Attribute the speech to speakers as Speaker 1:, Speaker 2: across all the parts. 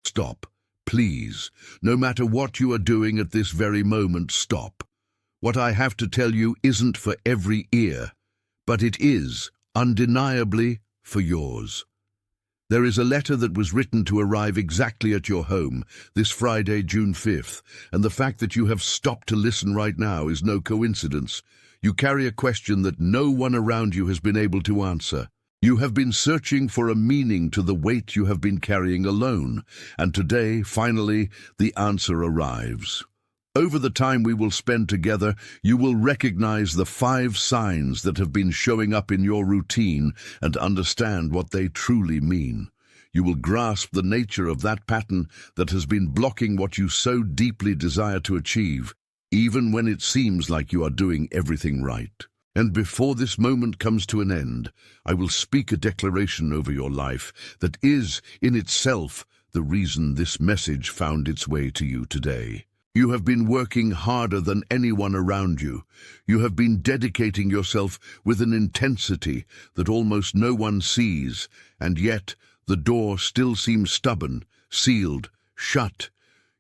Speaker 1: Stop, please. No matter what you are doing at this very moment, stop. What I have to tell you isn't for every ear, but it is, undeniably, for yours. There is a letter that was written to arrive exactly at your home this Friday, June 5th, and the fact that you have stopped to listen right now is no coincidence. You carry a question that no one around you has been able to answer. You have been searching for a meaning to the weight you have been carrying alone, and today, finally, the answer arrives. Over the time we will spend together, you will recognize the 5 signs that have been showing up in your routine and understand what they truly mean. You will grasp the nature of that pattern that has been blocking what you so deeply desire to achieve, even when it seems like you are doing everything right. And before this moment comes to an end, I will speak a declaration over your life that is, in itself, the reason this message found its way to you today. You have been working harder than anyone around you. You have been dedicating yourself with an intensity that almost no one sees, and yet the door still seems stubborn, sealed, shut.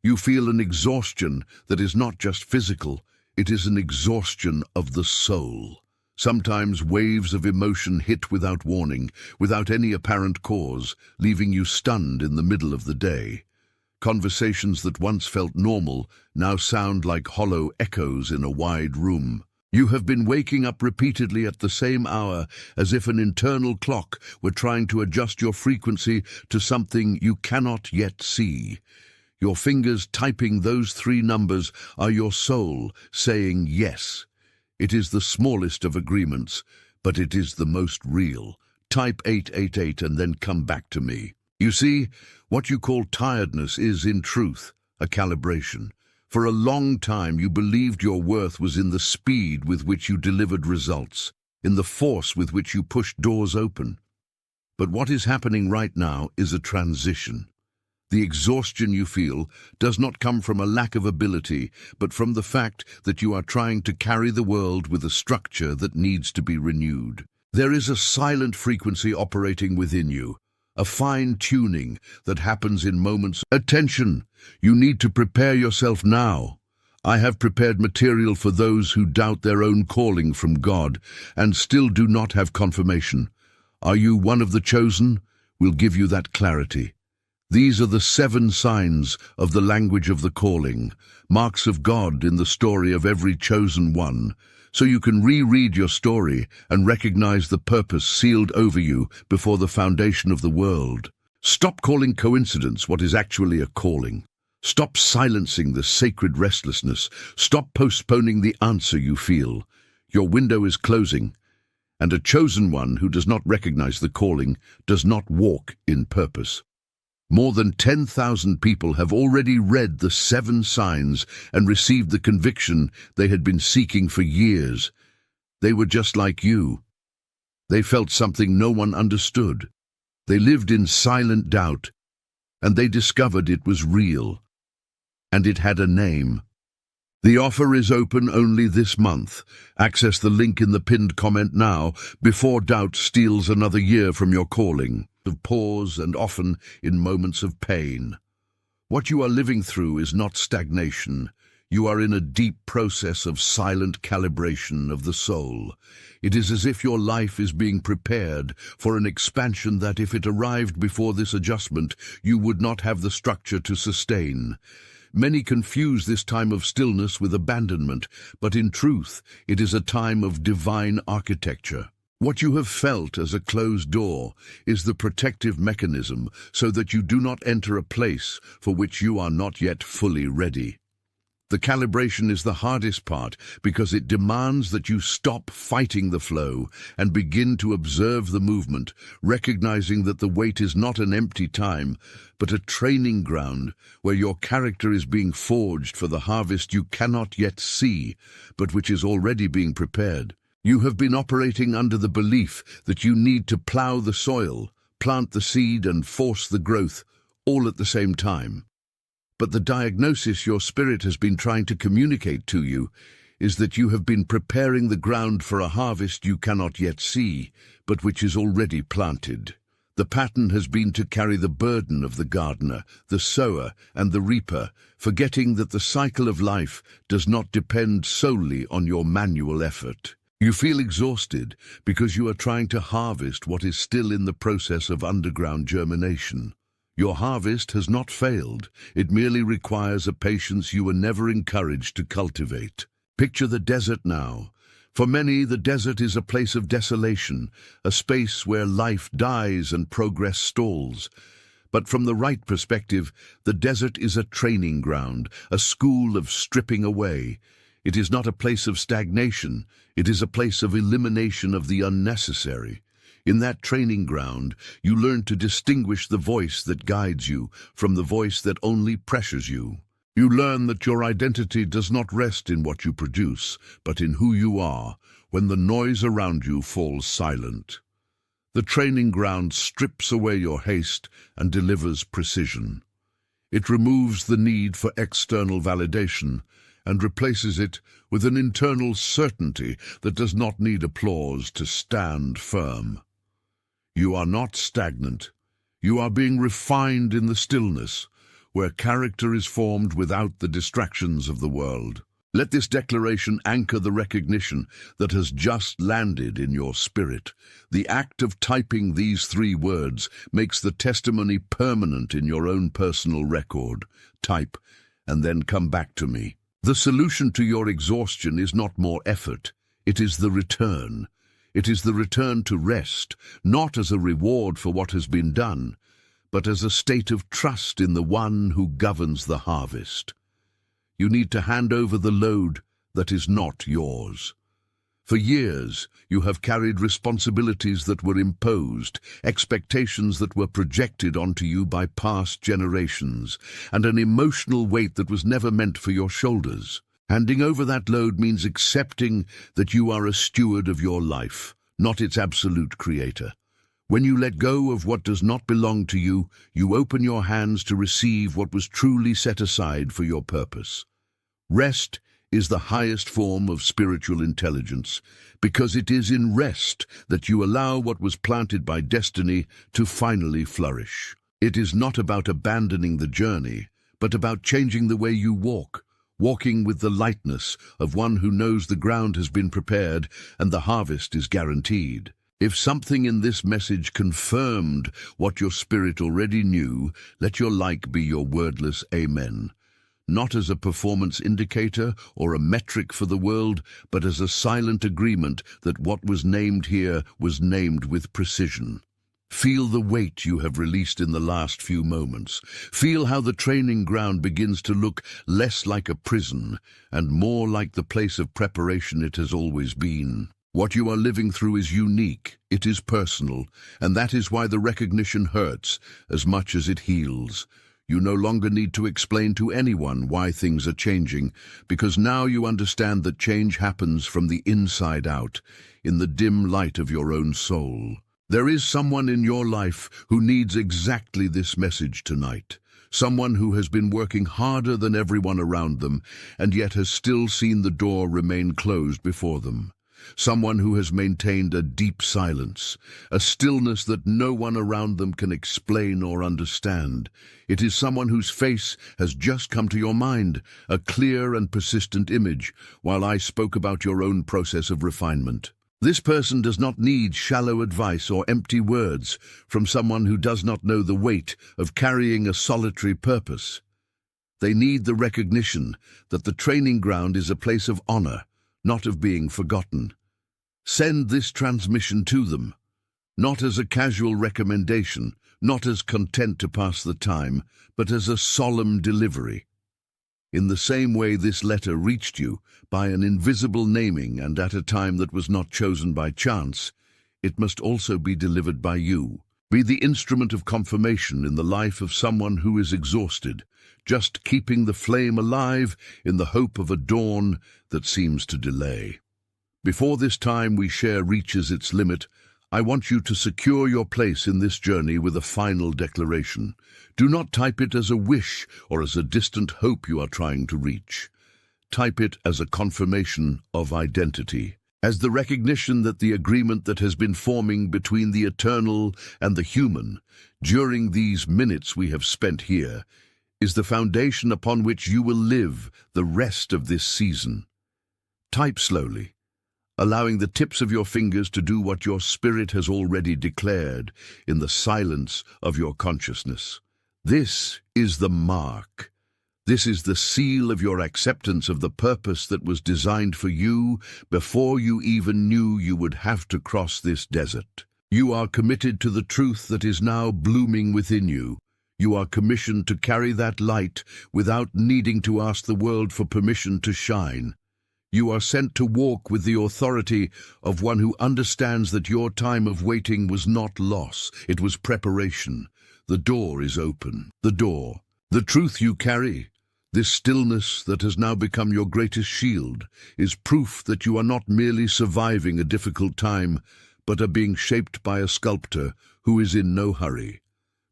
Speaker 1: You feel an exhaustion that is not just physical, it is an exhaustion of the soul. Sometimes waves of emotion hit without warning, without any apparent cause, leaving you stunned in the middle of the day. Conversations that once felt normal now sound like hollow echoes in a wide room. You have been waking up repeatedly at the same hour, as if an internal clock were trying to adjust your frequency to something you cannot yet see. Your fingers typing those 3 numbers are your soul saying yes. It is the smallest of agreements, but it is the most real. Type 888 and then come back to me. You see, what you call tiredness is, in truth, a calibration. For a long time you believed your worth was in the speed with which you delivered results, in the force with which you pushed doors open. But what is happening right now is a transition. The exhaustion you feel does not come from a lack of ability, but from the fact that you are trying to carry the world with a structure that needs to be renewed. There is a silent frequency operating within you, a fine-tuning that happens in moments. Attention! You need to prepare yourself now. I have prepared material for those who doubt their own calling from God and still do not have confirmation. Are you one of the chosen? We'll give you that clarity. These are the 7 signs of the language of the calling, marks of God in the story of every chosen one, so you can reread your story and recognize the purpose sealed over you before the foundation of the world. Stop calling coincidence what is actually a calling. Stop silencing the sacred restlessness. Stop postponing the answer you feel. Your window is closing, and a chosen one who does not recognize the calling does not walk in purpose. More than 10,000 people have already read the 7 signs and received the conviction they had been seeking for years. They were just like you. They felt something no one understood. They lived in silent doubt, and they discovered it was real. And it had a name. The offer is open only this month. Access the link in the pinned comment now, before doubt steals another year from your calling. Of pause and often in moments of pain. What you are living through is not stagnation. You are in a deep process of silent calibration of the soul. It is as if your life is being prepared for an expansion that, if it arrived before this adjustment, you would not have the structure to sustain. Many confuse this time of stillness with abandonment, but in truth, it is a time of divine architecture. What you have felt as a closed door is the protective mechanism so that you do not enter a place for which you are not yet fully ready. The calibration is the hardest part because it demands that you stop fighting the flow and begin to observe the movement, recognizing that the wait is not an empty time, but a training ground where your character is being forged for the harvest you cannot yet see, but which is already being prepared. You have been operating under the belief that you need to plow the soil, plant the seed, and force the growth, all at the same time. But the diagnosis your spirit has been trying to communicate to you is that you have been preparing the ground for a harvest you cannot yet see, but which is already planted. The pattern has been to carry the burden of the gardener, the sower, and the reaper, forgetting that the cycle of life does not depend solely on your manual effort. You feel exhausted because you are trying to harvest what is still in the process of underground germination. Your harvest has not failed. It merely requires a patience you were never encouraged to cultivate. Picture the desert now. For many, the desert is a place of desolation, a space where life dies and progress stalls. But from the right perspective, the desert is a training ground, a school of stripping away. It is not a place of stagnation, it is a place of elimination of the unnecessary. In that training ground, you learn to distinguish the voice that guides you from the voice that only pressures you. You learn that your identity does not rest in what you produce, but in who you are when the noise around you falls silent. The training ground strips away your haste and delivers precision. It removes the need for external validation and replaces it with an internal certainty that does not need applause to stand firm. You are not stagnant. You are being refined in the stillness, where character is formed without the distractions of the world. Let this declaration anchor the recognition that has just landed in your spirit. The act of typing these 3 words makes the testimony permanent in your own personal record. Type, and then come back to me. The solution to your exhaustion is not more effort. It is the return. It is the return to rest, not as a reward for what has been done, but as a state of trust in the one who governs the harvest. You need to hand over the load that is not yours. For years, you have carried responsibilities that were imposed, expectations that were projected onto you by past generations, and an emotional weight that was never meant for your shoulders. Handing over that load means accepting that you are a steward of your life, not its absolute creator. When you let go of what does not belong to you, you open your hands to receive what was truly set aside for your purpose. Rest is the highest form of spiritual intelligence, because it is in rest that you allow what was planted by destiny to finally flourish. It is not about abandoning the journey, but about changing the way you walk, walking with the lightness of one who knows the ground has been prepared and the harvest is guaranteed. If something in this message confirmed what your spirit already knew, let your like be your wordless amen. Not as a performance indicator or a metric for the world, but as a silent agreement that what was named here was named with precision. Feel the weight you have released in the last few moments. Feel how the training ground begins to look less like a prison and more like the place of preparation it has always been. What you are living through is unique, it is personal, and that is why the recognition hurts as much as it heals. You no longer need to explain to anyone why things are changing, because now you understand that change happens from the inside out, in the dim light of your own soul. There is someone in your life who needs exactly this message tonight. Someone who has been working harder than everyone around them, and yet has still seen the door remain closed before them. Someone who has maintained a deep silence, a stillness that no one around them can explain or understand. It is someone whose face has just come to your mind, a clear and persistent image, while I spoke about your own process of refinement. This person does not need shallow advice or empty words from someone who does not know the weight of carrying a solitary purpose. They need the recognition that the training ground is a place of honor, not of being forgotten. Send this transmission to them, not as a casual recommendation, not as content to pass the time, but as a solemn delivery. In the same way this letter reached you, by an invisible naming and at a time that was not chosen by chance, it must also be delivered by you. Be the instrument of confirmation in the life of someone who is exhausted, just keeping the flame alive in the hope of a dawn that seems to delay. Before this time we share reaches its limit, I want you to secure your place in this journey with a final declaration. Do not type it as a wish or as a distant hope you are trying to reach. Type it as a confirmation of identity. as the recognition that the agreement that has been forming between the eternal and the human during these minutes we have spent here is the foundation upon which you will live the rest of this season. Type slowly, allowing the tips of your fingers to do what your spirit has already declared in the silence of your consciousness. This is the mark. This is the seal of your acceptance of the purpose that was designed for you before you even knew you would have to cross this desert. You are committed to the truth that is now blooming within you. You are commissioned to carry that light without needing to ask the world for permission to shine. You are sent to walk with the authority of one who understands that your time of waiting was not loss, it was preparation. The door is open. The door. The truth you carry, this stillness that has now become your greatest shield, is proof that you are not merely surviving a difficult time, but are being shaped by a sculptor who is in no hurry.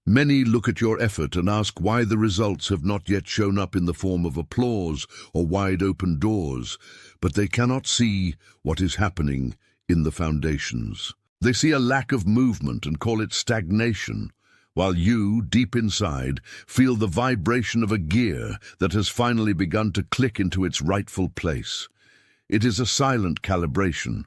Speaker 1: Many look at your effort and ask why the results have not yet shown up in the form of applause or wide-open doors, but they cannot see what is happening in the foundations. They see a lack of movement and call it stagnation, while you, deep inside, feel the vibration of a gear that has finally begun to click into its rightful place. It is a silent calibration.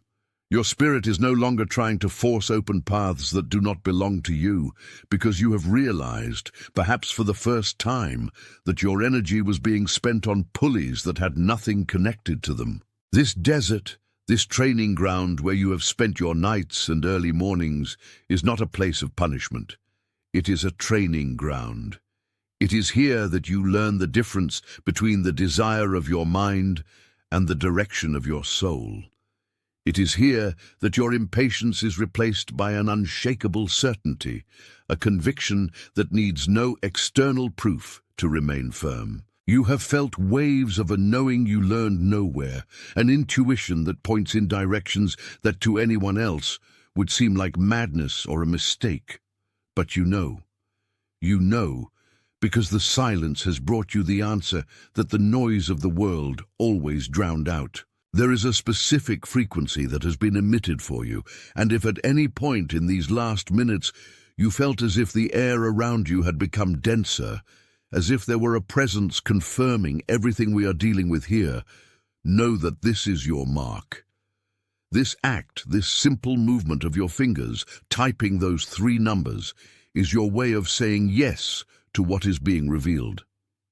Speaker 1: Your spirit is no longer trying to force open paths that do not belong to you, because you have realized, perhaps for the first time, that your energy was being spent on pulleys that had nothing connected to them. This desert, this training ground where you have spent your nights and early mornings, is not a place of punishment. It is a training ground. It is here that you learn the difference between the desire of your mind and the direction of your soul. It is here that your impatience is replaced by an unshakable certainty, a conviction that needs no external proof to remain firm. You have felt waves of a knowing you learned nowhere, an intuition that points in directions that to anyone else would seem like madness or a mistake. But you know, because the silence has brought you the answer that the noise of the world always drowned out. There is a specific frequency that has been emitted for you, and if at any point in these last minutes you felt as if the air around you had become denser, as if there were a presence confirming everything we are dealing with here, know that this is your mark. This act, this simple movement of your fingers, typing those 3 numbers, is your way of saying yes to what is being revealed.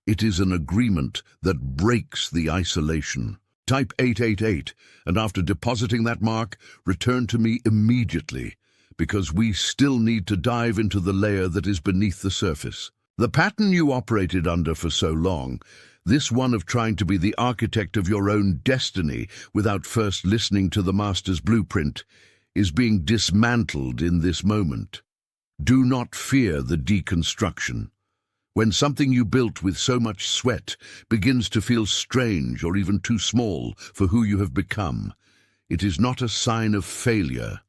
Speaker 1: It is an agreement that breaks the isolation. Type 888, and after depositing that mark, return to me immediately, because we still need to dive into the layer that is beneath the surface. The pattern you operated under for so long, this one of trying to be the architect of your own destiny without first listening to the master's blueprint, is being dismantled in this moment. Do not fear the deconstruction. When something you built with so much sweat begins to feel strange or even too small for who you have become, it is not a sign of failure.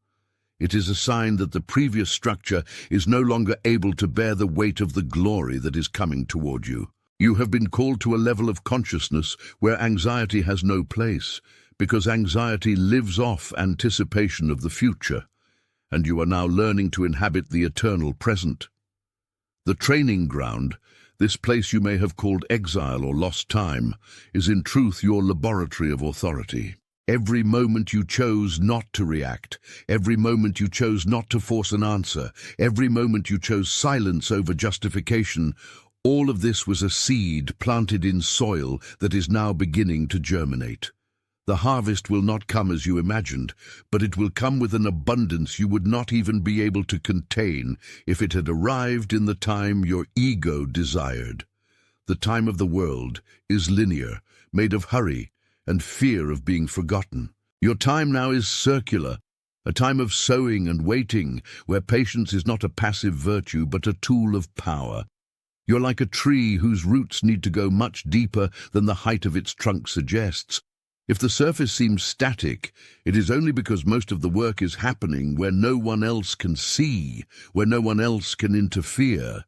Speaker 1: It is a sign that the previous structure is no longer able to bear the weight of the glory that is coming toward you. You have been called to a level of consciousness where anxiety has no place, because anxiety lives off anticipation of the future, and you are now learning to inhabit the eternal present. The training ground, this place you may have called exile or lost time, is in truth your laboratory of authority. Every moment you chose not to react, every moment you chose not to force an answer, every moment you chose silence over justification, all of this was a seed planted in soil that is now beginning to germinate. The harvest will not come as you imagined, but it will come with an abundance you would not even be able to contain if it had arrived in the time your ego desired. The time of the world is linear, made of hurry and fear of being forgotten. Your time now is circular, a time of sowing and waiting, where patience is not a passive virtue but a tool of power. You're like a tree whose roots need to go much deeper than the height of its trunk suggests. If the surface seems static, it is only because most of the work is happening where no one else can see, where no one else can interfere.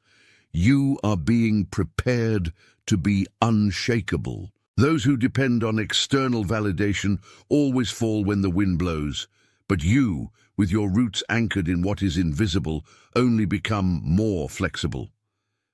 Speaker 1: You are being prepared to be unshakable. Those who depend on external validation always fall when the wind blows, but you, with your roots anchored in what is invisible, only become more flexible.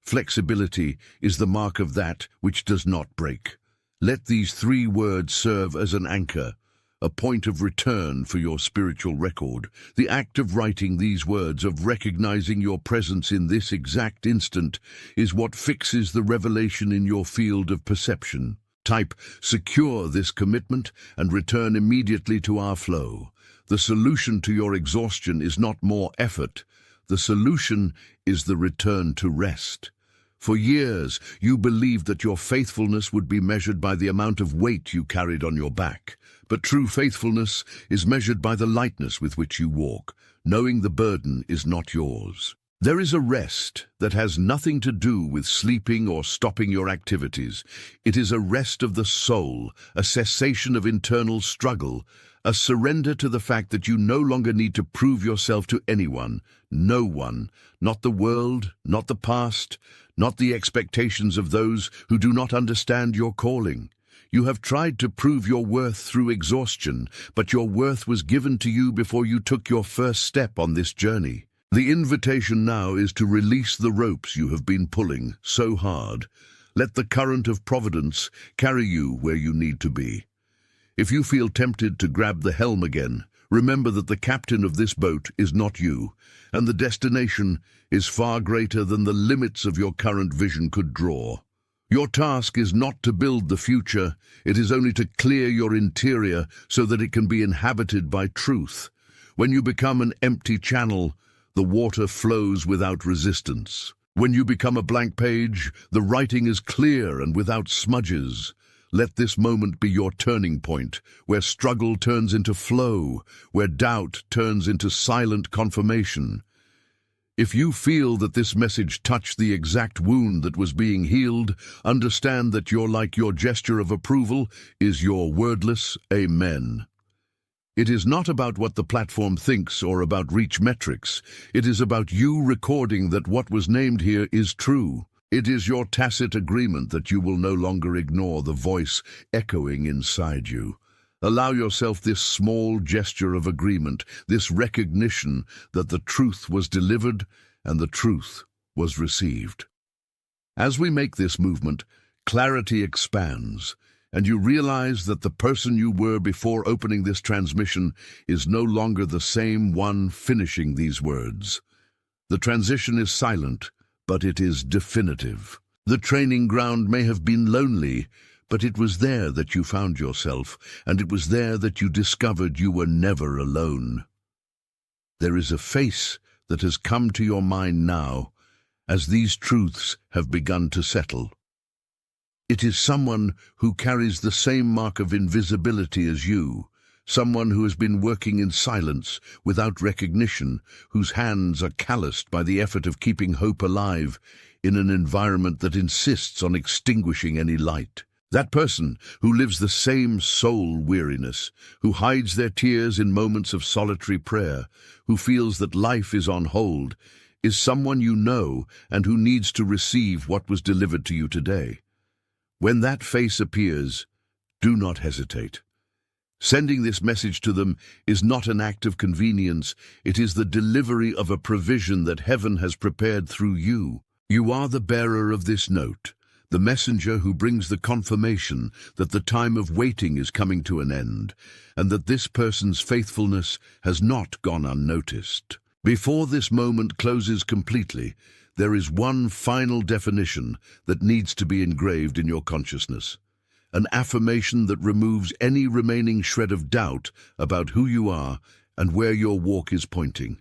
Speaker 1: Flexibility is the mark of that which does not break. Let these 3 words serve as an anchor, a point of return for your spiritual record. The act of writing these words, of recognizing your presence in this exact instant, is what fixes the revelation in your field of perception. Type, secure this commitment and return immediately to our flow. The solution to your exhaustion is not more effort. The solution is the return to rest. For years, you believed that your faithfulness would be measured by the amount of weight you carried on your back. But true faithfulness is measured by the lightness with which you walk, knowing the burden is not yours. There is a rest that has nothing to do with sleeping or stopping your activities. It is a rest of the soul, a cessation of internal struggle, a surrender to the fact that you no longer need to prove yourself to anyone, no one, not the world, not the past, not the expectations of those who do not understand your calling. You have tried to prove your worth through exhaustion, but your worth was given to you before you took your first step on this journey. The invitation now is to release the ropes you have been pulling so hard. Let the current of providence carry you where you need to be. If you feel tempted to grab the helm again, remember that the captain of this boat is not you, and the destination is far greater than the limits of your current vision could draw. Your task is not to build the future, it is only to clear your interior so that it can be inhabited by truth. When you become an empty channel, the water flows without resistance. When you become a blank page, the writing is clear and without smudges. Let this moment be your turning point, where struggle turns into flow, where doubt turns into silent confirmation. If you feel that this message touched the exact wound that was being healed, understand that your gesture of approval is your wordless amen. It is not about what the platform thinks or about reach metrics. It is about you recording that what was named here is true. It is your tacit agreement that you will no longer ignore the voice echoing inside you. Allow yourself this small gesture of agreement, this recognition that the truth was delivered and the truth was received. As we make this movement, clarity expands, and you realize that the person you were before opening this transmission is no longer the same one finishing these words. The transition is silent, but it is definitive. The training ground may have been lonely, but it was there that you found yourself, and it was there that you discovered you were never alone. There is a face that has come to your mind now, as these truths have begun to settle. It is someone who carries the same mark of invisibility as you, someone who has been working in silence, without recognition, whose hands are calloused by the effort of keeping hope alive in an environment that insists on extinguishing any light. That person who lives the same soul weariness, who hides their tears in moments of solitary prayer, who feels that life is on hold, is someone you know and who needs to receive what was delivered to you today. When that face appears, do not hesitate. Sending this message to them is not an act of convenience, it is the delivery of a provision that heaven has prepared through you. You are the bearer of this note, the messenger who brings the confirmation that the time of waiting is coming to an end, and that this person's faithfulness has not gone unnoticed. Before this moment closes completely, there is one final definition that needs to be engraved in your consciousness, an affirmation that removes any remaining shred of doubt about who you are and where your walk is pointing.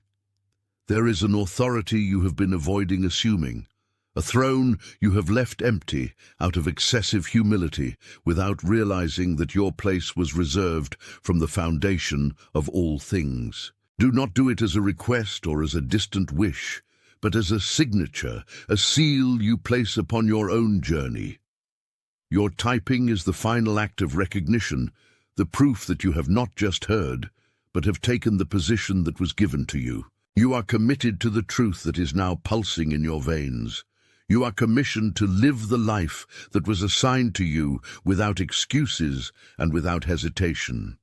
Speaker 1: There is an authority you have been avoiding assuming, a throne you have left empty out of excessive humility without realizing that your place was reserved from the foundation of all things. Do not do it as a request or as a distant wish, but as a signature, a seal you place upon your own journey. Your typing is the final act of recognition, the proof that you have not just heard, but have taken the position that was given to you. You are committed to the truth that is now pulsing in your veins. You are commissioned to live the life that was assigned to you without excuses and without hesitation.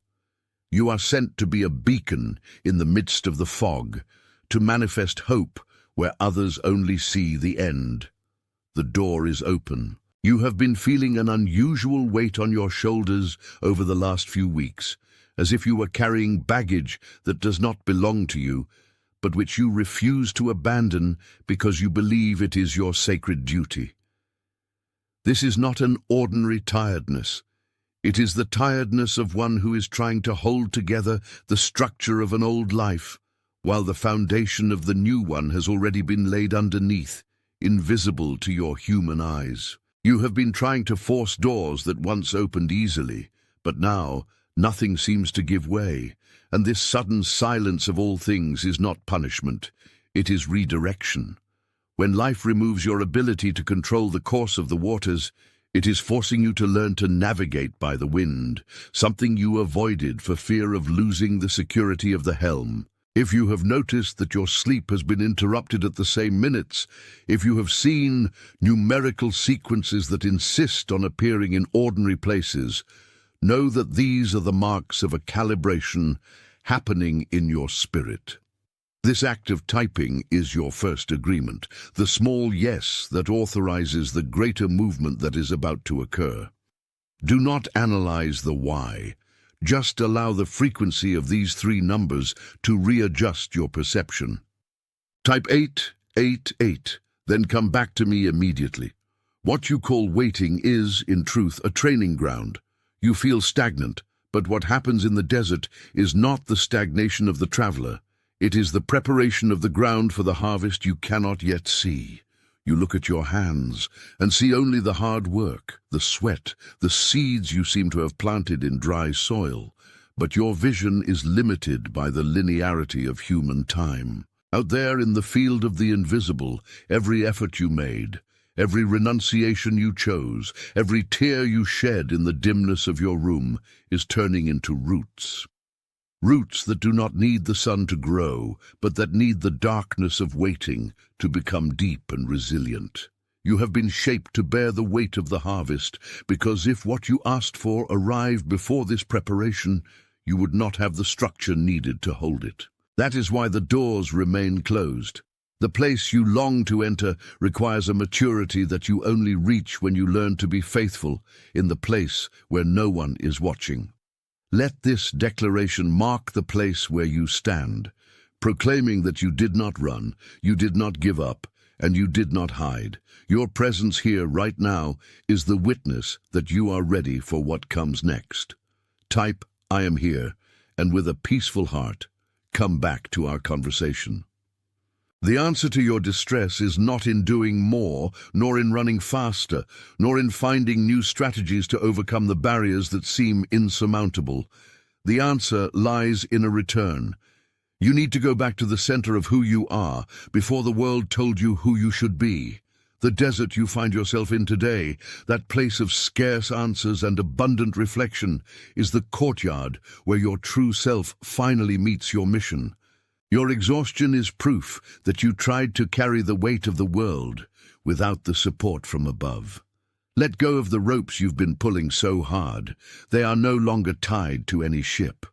Speaker 1: You are sent to be a beacon in the midst of the fog, to manifest hope where others only see the end. The door is open. You have been feeling an unusual weight on your shoulders over the last few weeks, as if you were carrying baggage that does not belong to you, but which you refuse to abandon because you believe it is your sacred duty. This is not an ordinary tiredness. It is the tiredness of one who is trying to hold together the structure of an old life, while the foundation of the new one has already been laid underneath, invisible to your human eyes. You have been trying to force doors that once opened easily, but now nothing seems to give way, and this sudden silence of all things is not punishment, it is redirection. When life removes your ability to control the course of the waters, it is forcing you to learn to navigate by the wind, something you avoided for fear of losing the security of the helm. If you have noticed that your sleep has been interrupted at the same minutes, if you have seen numerical sequences that insist on appearing in ordinary places, know that these are the marks of a calibration happening in your spirit. This act of typing is your first agreement, the small yes that authorizes the greater movement that is about to occur. Do not analyze the why. Just allow the frequency of these three numbers to readjust your perception. Type 888, then come back to me immediately. What you call waiting is, in truth, a training ground. You feel stagnant, but what happens in the desert is not the stagnation of the traveler. It is the preparation of the ground for the harvest you cannot yet see. You look at your hands and see only the hard work, the sweat, the seeds you seem to have planted in dry soil. But your vision is limited by the linearity of human time. Out there in the field of the invisible, every effort you made, every renunciation you chose, every tear you shed in the dimness of your room is turning into roots. Roots that do not need the sun to grow, but that need the darkness of waiting to become deep and resilient. You have been shaped to bear the weight of the harvest, because if what you asked for arrived before this preparation, you would not have the structure needed to hold it. That is why the doors remain closed. The place you long to enter requires a maturity that you only reach when you learn to be faithful in the place where no one is watching. Let this declaration mark the place where you stand, proclaiming that you did not run, you did not give up, and you did not hide. Your presence here right now is the witness that you are ready for what comes next. Type, I am here, and with a peaceful heart, come back to our conversation. The answer to your distress is not in doing more, nor in running faster, nor in finding new strategies to overcome the barriers that seem insurmountable. The answer lies in a return. You need to go back to the center of who you are before the world told you who you should be. The desert you find yourself in today, that place of scarce answers and abundant reflection, is the courtyard where your true self finally meets your mission. Your exhaustion is proof that you tried to carry the weight of the world without the support from above. Let go of the ropes you've been pulling so hard. They are no longer tied to any ship.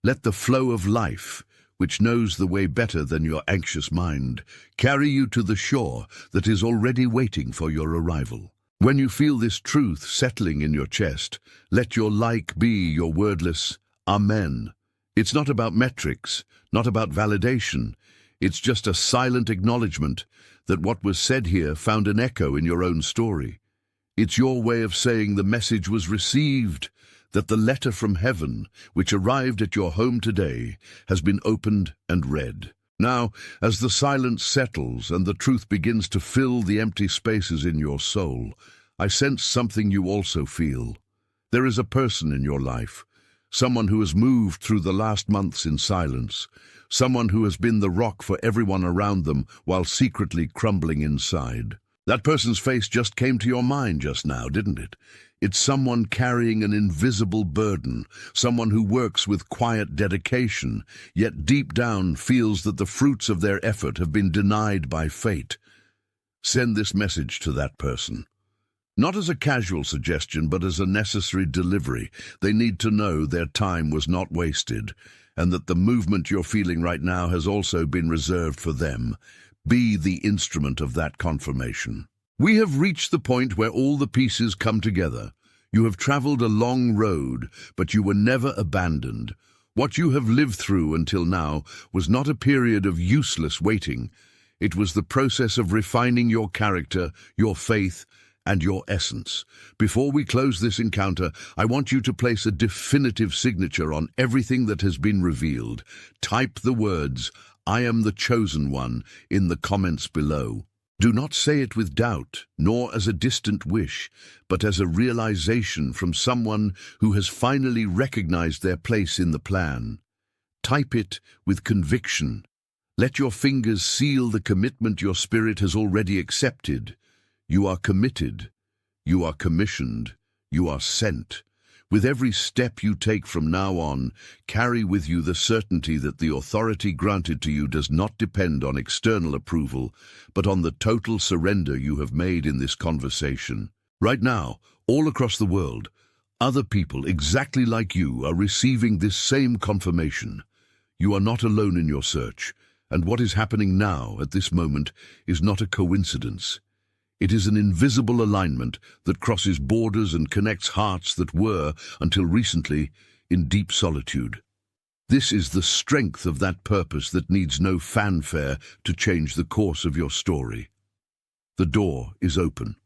Speaker 1: Let the flow of life, which knows the way better than your anxious mind, carry you to the shore that is already waiting for your arrival. When you feel this truth settling in your chest, let your like be your wordless Amen. It's not about metrics, not about validation. It's just a silent acknowledgement that what was said here found an echo in your own story. It's your way of saying the message was received, that the letter from heaven, which arrived at your home today, has been opened and read. Now, as the silence settles and the truth begins to fill the empty spaces in your soul, I sense something you also feel. There is a person in your life, someone who has moved through the last months in silence, someone who has been the rock for everyone around them while secretly crumbling inside. That person's face just came to your mind just now, didn't it? It's someone carrying an invisible burden, someone who works with quiet dedication, yet deep down feels that the fruits of their effort have been denied by fate. Send this message to that person. Not as a casual suggestion, but as a necessary delivery. They need to know their time was not wasted, and that the movement you're feeling right now has also been reserved for them. Be the instrument of that confirmation. We have reached the point where all the pieces come together. You have traveled a long road, but you were never abandoned. What you have lived through until now was not a period of useless waiting. It was the process of refining your character, your faith, and your essence. Before we close this encounter, I want you to place a definitive signature on everything that has been revealed. Type the words, "I am the chosen one," in the comments below. Do not say it with doubt, nor as a distant wish, but as a realization from someone who has finally recognized their place in the plan. Type it with conviction. Let your fingers seal the commitment your spirit has already accepted. You are committed. You are commissioned. You are sent. With every step you take from now on, carry with you the certainty that the authority granted to you does not depend on external approval, but on the total surrender you have made in this conversation. Right now, all across the world, other people exactly like you are receiving this same confirmation. You are not alone in your search, and what is happening now, at this moment, is not a coincidence. It is an invisible alignment that crosses borders and connects hearts that were, until recently, in deep solitude. This is the strength of that purpose that needs no fanfare to change the course of your story. The door is open.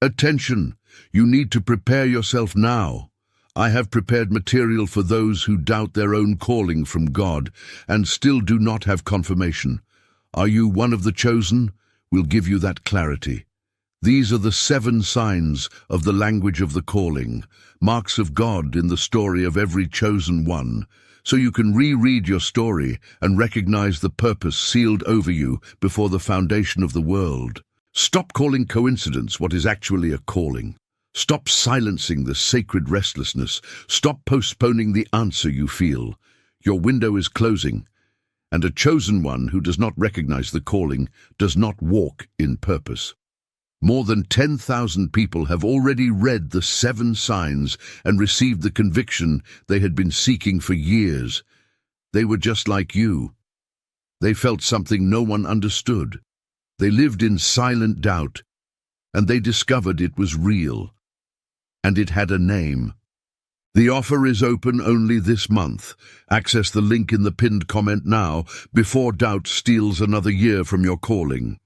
Speaker 1: Attention! You need to prepare yourself now. I have prepared material for those who doubt their own calling from God and still do not have confirmation. Are you one of the chosen? We'll give you that clarity. These are the 7 signs of the language of the calling, marks of God in the story of every chosen one, so you can reread your story and recognize the purpose sealed over you before the foundation of the world. Stop calling coincidence what is actually a calling. Stop silencing the sacred restlessness. Stop postponing the answer you feel. Your window is closing, and a chosen one who does not recognize the calling does not walk in purpose. More than 10,000 people have already read the 7 signs and received the conviction they had been seeking for years. They were just like you. They felt something no one understood. They lived in silent doubt, and they discovered it was real, and it had a name. The offer is open only this month. Access the link in the pinned comment now before doubt steals another year from your calling.